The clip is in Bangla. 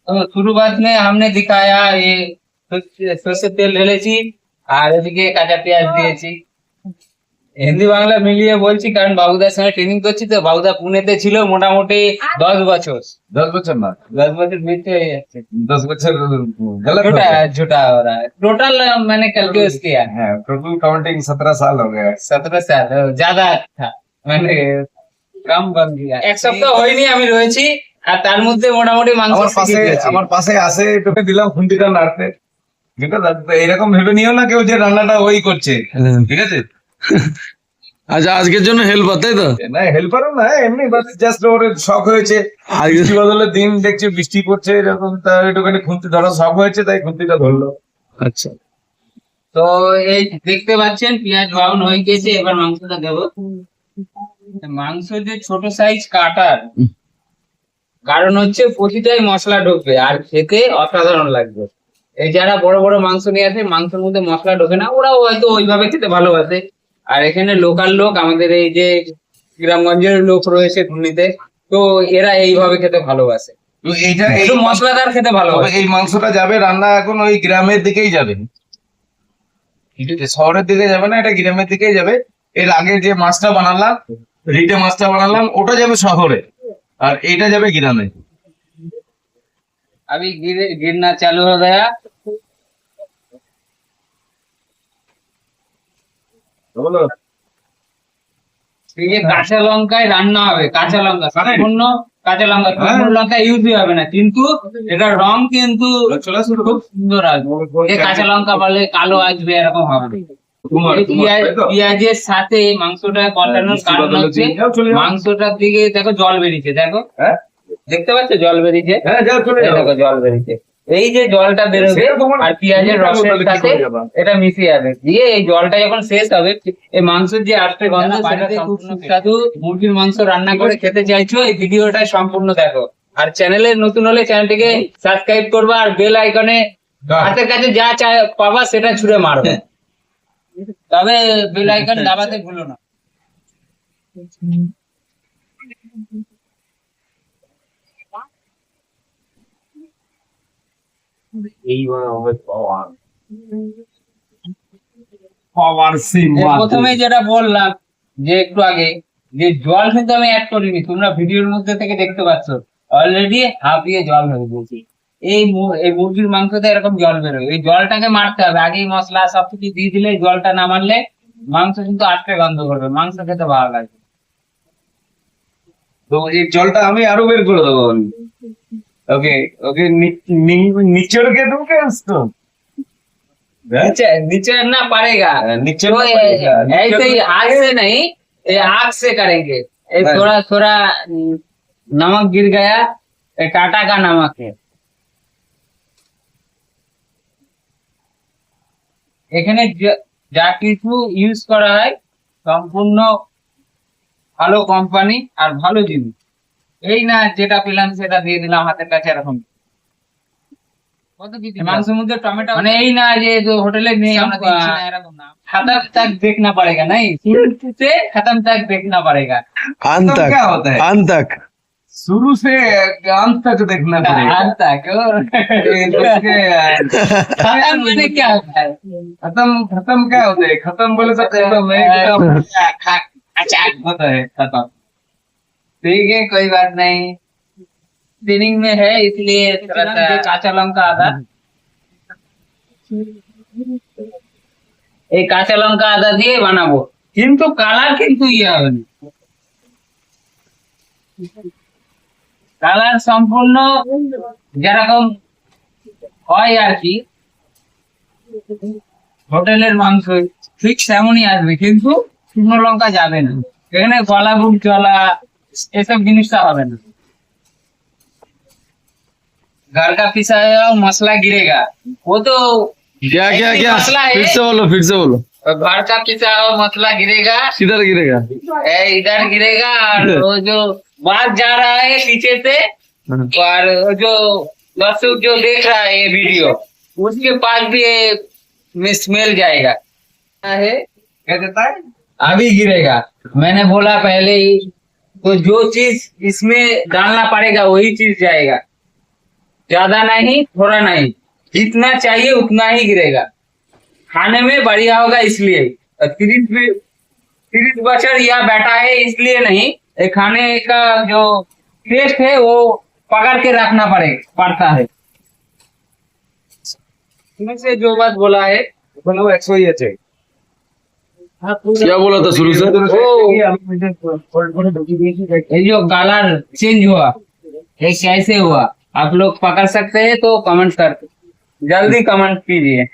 तो शुरुआत में हमने दिखाया ये সরষের তেল ঢেলেছি আর এদিকে কাঁচা পেঁয়াজ দিয়েছি। হিন্দি বাংলা মিলিয়ে বলছি কারণ বাবুদার সঙ্গে ট্রেনিং করছি তো। বাবুদা পুনেতে ছিল মোটামুটি 10 বছর। 10 বছর না, 10 বছর बीते হয়ে যাচ্ছে। 10 বছর गलत हो झूठा गया। झूठा हो रहा है टोटल। मैंने कैलकुलेट किया हाँ, टोटल काउंटिंग 17 साल हो गया। 17 साल ज्यादा था। মানে কম বল দিয়া এক সপ্তাহ হয়নি আমি রয়েছি আর তার মধ্যে মোটামুটি মাংস আমার পাশে আসে তোকে দিলাম খুন্তিটা নাড়তে, ঠিক আছে? এরকম ভেবে নিও না কেউ যে রান্নাটা ওই করছে, ঠিক আছে? আচ্ছা, আজকের জন্য হেল্পার তাই তো? না হেল্পারও না, এমনি জাস্ট ওর শখ হয়েছে। বৃষ্টি বদলে দিন দেখছে বৃষ্টি পড়ছে এরকম, তার একটুখানি খুন্তি ধরার শখ হয়েছে তাই খুন্তিটা ধরলো। আচ্ছা, তো এই দেখতে পাচ্ছেন পেঁয়াজ ব্রাউন হয়ে গেছে, এবার মাংসটা দেবো। মাংস যে ছোট সাইজ কাটার কারণ হচ্ছে প্রতিটাই মশলা ঢুকবে আর খেতে অসাধারণ লাগবে। এই যারা বড় বড় মাংস নিয়ে আসে মাংসের মধ্যে মশলা ঢোকে না, ওরাও হয়তো ওইভাবে খেতে ভালোবাসে। আর এখানে লোকাল লোক আমাদের এই যে গ্রামগঞ্জের লোক রয়েছে ধুনিতে, তো এরা এইভাবে খেতে ভালোবাসে। তো এইটা একটু মশলাদার খেতে ভালোবাসে। এই মাংসটা যাবে রান্না এখন ওই গ্রামের দিকেই যাবে, শহরের দিকে যাবে না, এটা গ্রামের দিকেই যাবে। এর আগে যে মাছটা বানালাম, রিটে মাছটা বানালাম, ওটা যাবে শহরে আর এটা যাবে গ্রামে। अभी गिरना चालू हो गया। বলো ये কাঁচা লঙ্কায় রান্না হবে, কাঁচা লঙ্কা সম্পূর্ণ কাঁচা লঙ্কা, সম্পূর্ণ লঙ্কা ইউজই হবে না, কিন্তু এটার রং কিন্তু খুব সুন্দর আসবে। এই কাঁচা লঙ্কা বলে কালো আসবে এরকম হবে। পেঁয়াজের সাথে মাংসটা কষানোর কারণ হচ্ছে মাংসটার দিকে দেখো জল বেরিয়েছে, দেখো দেখতে পাচ্ছ জল বেরিয়েছে, দেখো জল বেরিয়েছে। এই যে জলটা বেরোবে আর পেঁয়াজের রসের সাথে এটা মিশে যাবে, দিয়ে এই জলটা যখন শেষ হবে এই মাংসের যে আষ্টে গন্ধ, বাড়িতে খুব সুস্বাদু মুরগির মাংস রান্না করে খেতে চাইছো এই ভিডিওটা সম্পূর্ণ দেখো। আর চ্যানেলে নতুন হলে চ্যানেলটিকে সাবস্ক্রাইব করবা আর বেল আইকনে হাতের কাছে যা পাবা সেটা ছুঁড়ে মারবে, তবে বেল আইকন দাবাতে ভুলো না। প্রথমে যেটা বললাম যে একটু আগে যে জল কিন্তু আমি অ্যাড করিনি, তোমরা ভিডিওর মধ্যে থেকে দেখতে পাচ্ছ অলরেডি হাফিয়ে জল হয়ে গেছে। এই মুরগির মাংসতে এরকম জল বেরোয়, এই জলটাকে মারতে হবে। আগেই মশলা সবকিছু দিয়ে দিলে জলটা না মারলে মাংস কিন্তু আটকে গন্ধ করবে, মাংস খেতে ভালো লাগবে। তো এই জলটা আমি আরো বের করে দেবো। ओके ओके नीचे के दूं क्या उसको? नीचे ना पड़ेगा, नीचे तो ऐसे ही आग से नहीं, ये आग से करेंगे। थोड़ा थोड़ा नमक गिर गया, टाटा का नमक है। এখানে যা কিছু ইউজ করা হয় সম্পূর্ণ ভালো কোম্পানি আর ভালো জিনিস, এই না যেটা পেলাম সেটা দিয়ে দিলাম হাতের কাছে এরকম। মাংসের মধ্যে টমেটো মানে এই না যে হোটেলে নিয়ে আমরা দিচ্ছি না এরকম না, खत्म तक देखना पड़ेगा, नहीं शुरू से खत्म तक देखना पड़ेगा। अंत तक, क्या होता है? अंत तक, शुरू से अंत तक देखना पड़ेगा। अंत तक खत्म मैंने क्या होता है? खत्म क्या होता है? खत्म बोले तो खत्म अच्छा होता है खत्म। ठीक है कोई बात नहीं, ट्रेनिंग में है इसलिए কাঁচা লঙ্কা আদা, এই কাঁচা লঙ্কা আদা দিয়ে বানাবো, কিন্তু কালার কিন্তু ইয়ে হবে না, কালার সম্পূর্ণ যেরকম হয় আর কি হোটেলের মাংস ঠিক তেমনই আসবে, কিন্তু শুকনো লঙ্কা যাবে না, এখানে গলা বুক জ্বলা এসব জিনিসটা হবে না। घर का पिसा हुआ मसला गिरेगा, वो तो क्या क्या क्या मसला है, फिर से बोलो घर का पिसा हुआ मसला गिरेगा, किधर गिरेगा? इधर गिरेगा और वो जो बात जा रहा है पीछे से, और जो दर्शक जो देख रहा है ये वीडियो उसके पास भी स्मेल जाएगा है, क्या देता है? अभी गिरेगा। मैंने बोला पहले ही तो जो चीज इसमें डालना पड़ेगा वही चीज जाएगा, ज्यादा नहीं थोड़ा नहीं, जितना चाहिए उतना ही गिरेगा, खाने में बढ़िया होगा इसलिए। 30 बच्चर यह बैठा है इसलिए नहीं, ये खाने का जो टेस्ट है वो पकड़ के रखना पड़ता है। इसमें से जो बात बोला है ওখানেও 100 ই আছে क्या बोला था शुरू से? ये जो कलर चेंज हुआ ये कैसे हुआ, आप लोग पकड़ सकते हैं तो कमेंट कर, जल्दी कमेंट कीजिए।